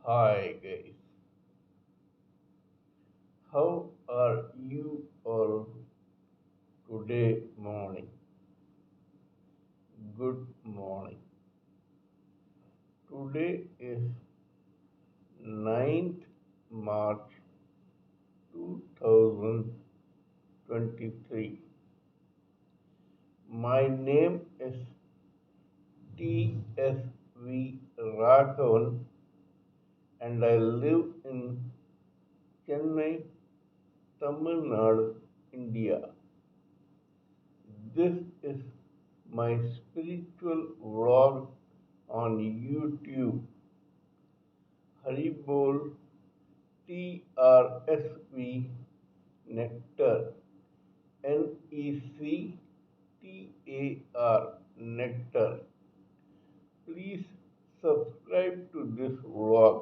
Hi guys, how are you all today morning? Good morning. Today is 9th March 2023. My name is TSV Raghavan and I live in Chennai, Tamil Nadu, India. This is my spiritual vlog on YouTube, hariboltrsvnectar, nectar, nectar. Please subscribe to this vlog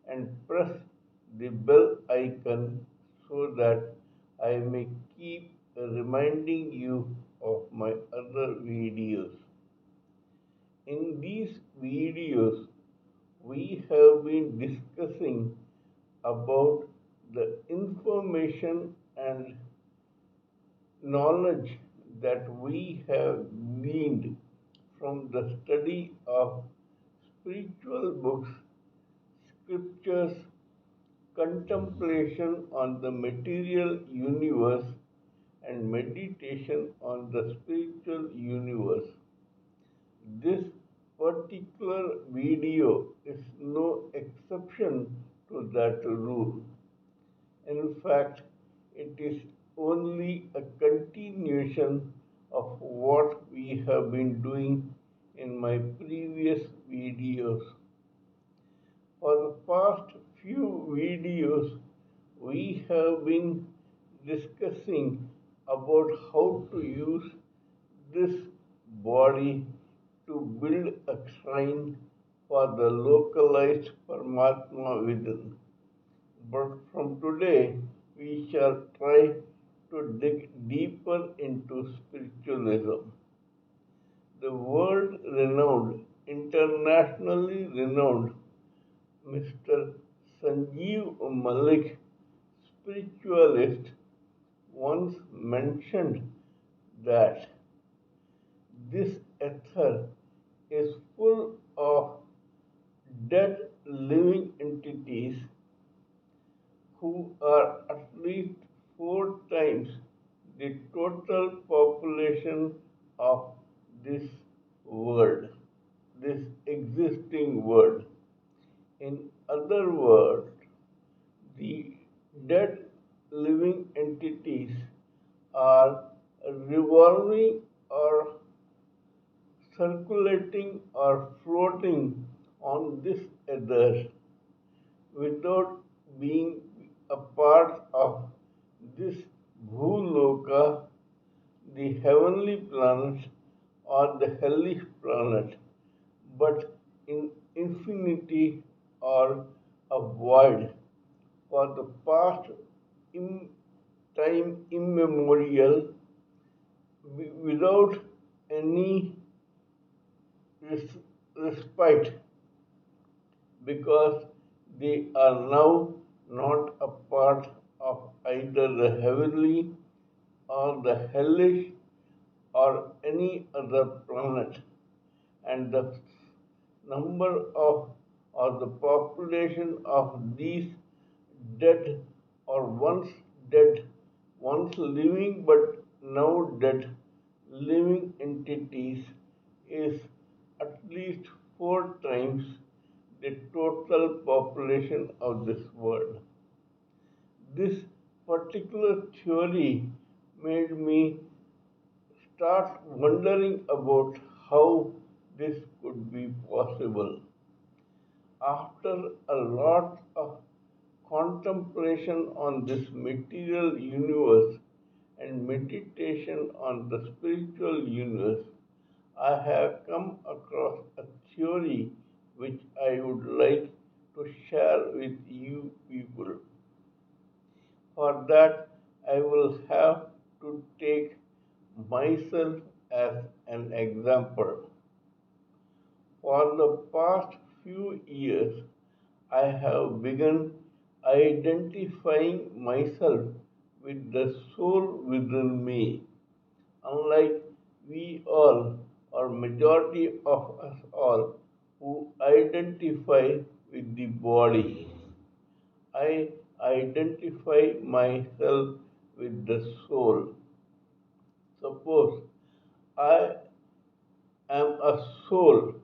and press the bell icon so that I may keep reminding you of my other videos. In these videos, we have been discussing about the information and knowledge that we have gleaned from the study of spiritual books, scriptures, contemplation on the material universe, and meditation on the spiritual universe. This particular video is no exception to that rule. In fact, it is only a continuation of what we have been doing in my previous videos. For the past few videos, we have been discussing about how to use this body to build a shrine for the localized Paramatma within. But from today, we shall try to dig deeper into spiritualism. The world renowned, internationally renowned Mr. Sanjeev Malik, spiritualist, once mentioned that this ether is full of dead living entities who are at least four times the total population of this world, this existing world. In other words, the dead living entities are revolving or circulating or floating on this ether without being a part of this Bhuloka, the heavenly planet or the hellish planet, but in infinity or a void for the past time immemorial without any respite because they are now not a part of either the heavenly or the hellish or any other planet, and the number of or the population of these dead or dead, once living but now dead living entities is at least four times the total population of this world. This particular theory made me start wondering about how this could be possible. After a lot of contemplation on this material universe and meditation on the spiritual universe, I have come across a theory which I would like to share with you people. For that, I will have to take myself as an example. For the past few years, I have begun identifying myself with the soul within me. Unlike we all, or majority of us all, who identify with the body, I identify myself with the soul. Suppose I am a soul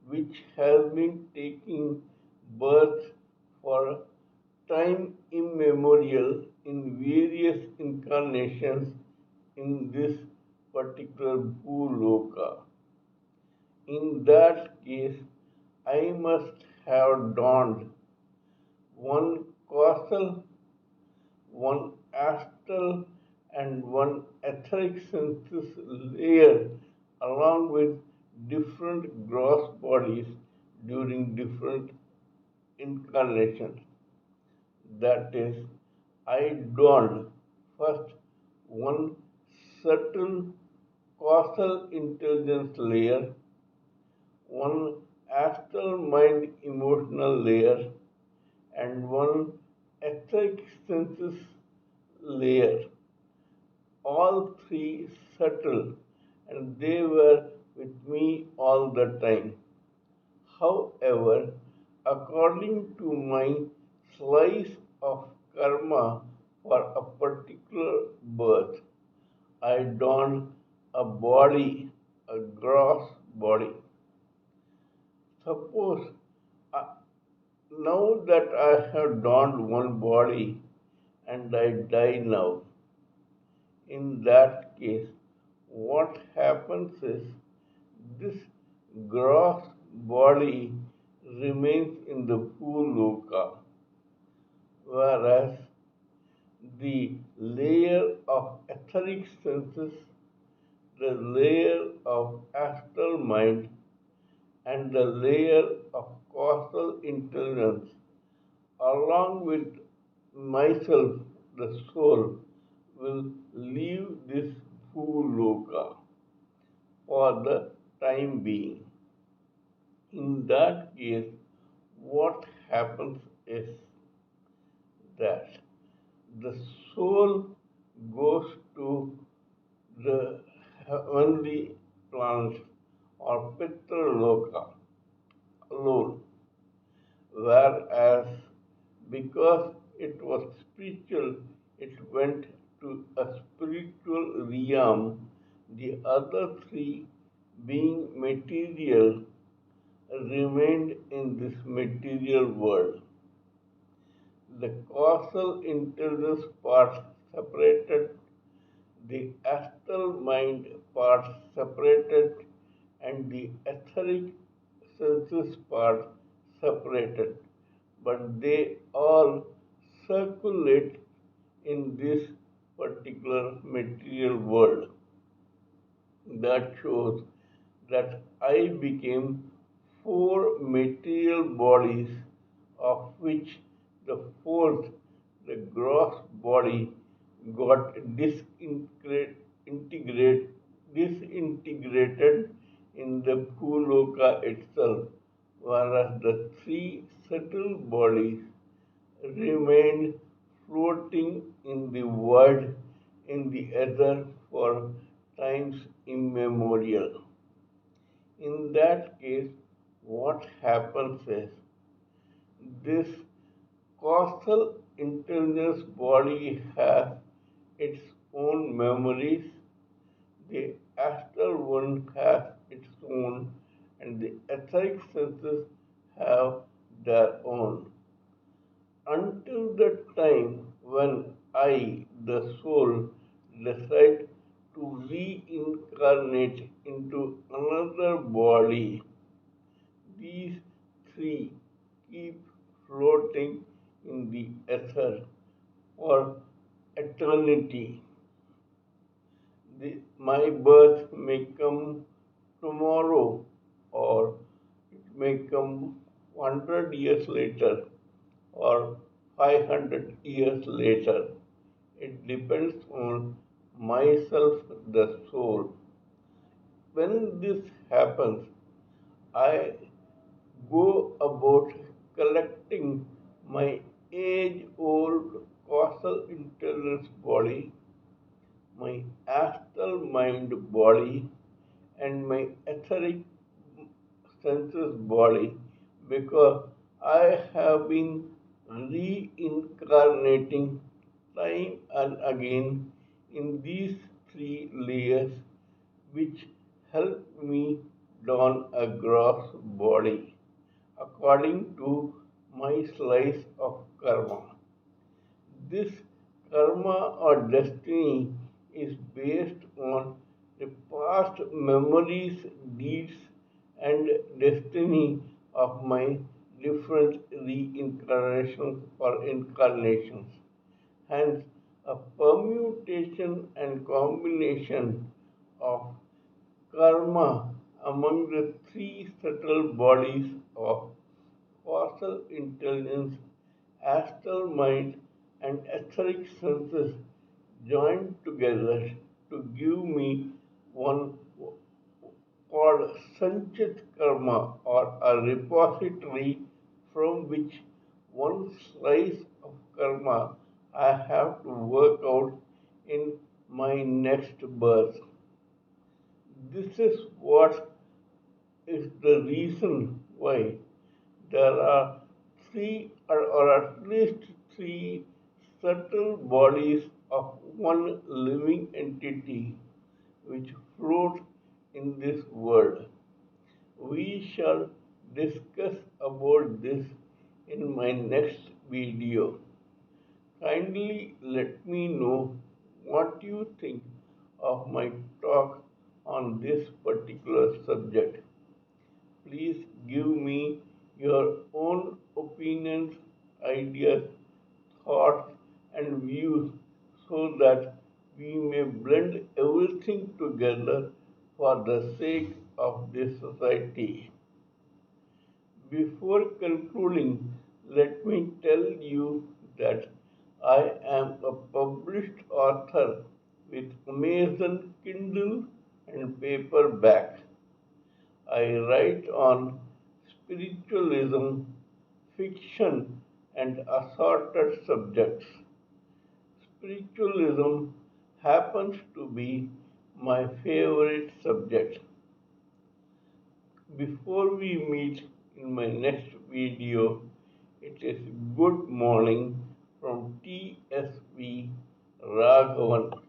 which has been taking birth for time immemorial in various incarnations in this particular Bhuloka. In that case, I must have donned one causal, one astral, and one etheric senses layer along with different gross bodies during different incarnations. That is, I donned first one subtle causal intelligence layer, one astral mind emotional layer, and one etheric senses layer. All three subtle, and they were with me all the time. However, according to my slice of karma for a particular birth, I don a body, a gross body. Suppose uh, now that I have donned one body and I die now, in that case, what happens is this gross body remains in the Bhuloka, whereas the layer of etheric senses, the layer of astral mind, and the layer of causal intelligence, along with myself, the soul, will leave this Bhuloka for the time being. In that case, what happens is that the soul goes to the heavenly planets or Pitraloka alone, whereas because it was spiritual, it went to a spiritual realm, the other three being material remained in this material world. The causal intelligence part separated, the astral mind part separated, and the etheric senses part separated. But they all circulate in this particular material world. That shows that I became four material bodies, of which the fourth, the gross body, got disintegrated in the Bhuloka itself, whereas the three subtle bodies remained floating in the void in the ether for times immemorial. In that case, what happens is this causal intelligence body has its own memories, the astral one has its own, and the etheric senses have their own. Until the time when I, the soul, decide to reincarnate into another body, these three keep floating in the ether for eternity. My birth may come tomorrow or it may come 100 years later or 500 years later. It depends on myself, the soul. When this happens, I go about I have been reincarnating time and again in these three layers, which help me don a gross body according to my slice of karma. This karma or destiny is based on the past memories, deeds, and destiny of my different reincarnations or incarnations. Hence, a permutation and combination of karma among the three subtle bodies of causal intelligence, astral mind, and etheric senses joined together to give me one called Sanchit Karma or a repository from which one slice of karma I have to work out in my next birth. This is what is the reason why there are three or at least three subtle bodies of one living entity which float in this world. We shall discuss about this in my next video. Kindly let me know what you think of my talk on this particular subject. Please give me your own opinions, ideas, thoughts, and views so that we may blend everything together for the sake of this society. Before concluding, let me tell you that I am a published author with Amazon Kindle and paperback. I write on spiritualism, fiction, and assorted subjects. Spiritualism happens to be my favorite subject. Before we meet in my next video, it is good morning from TSV Raghavan.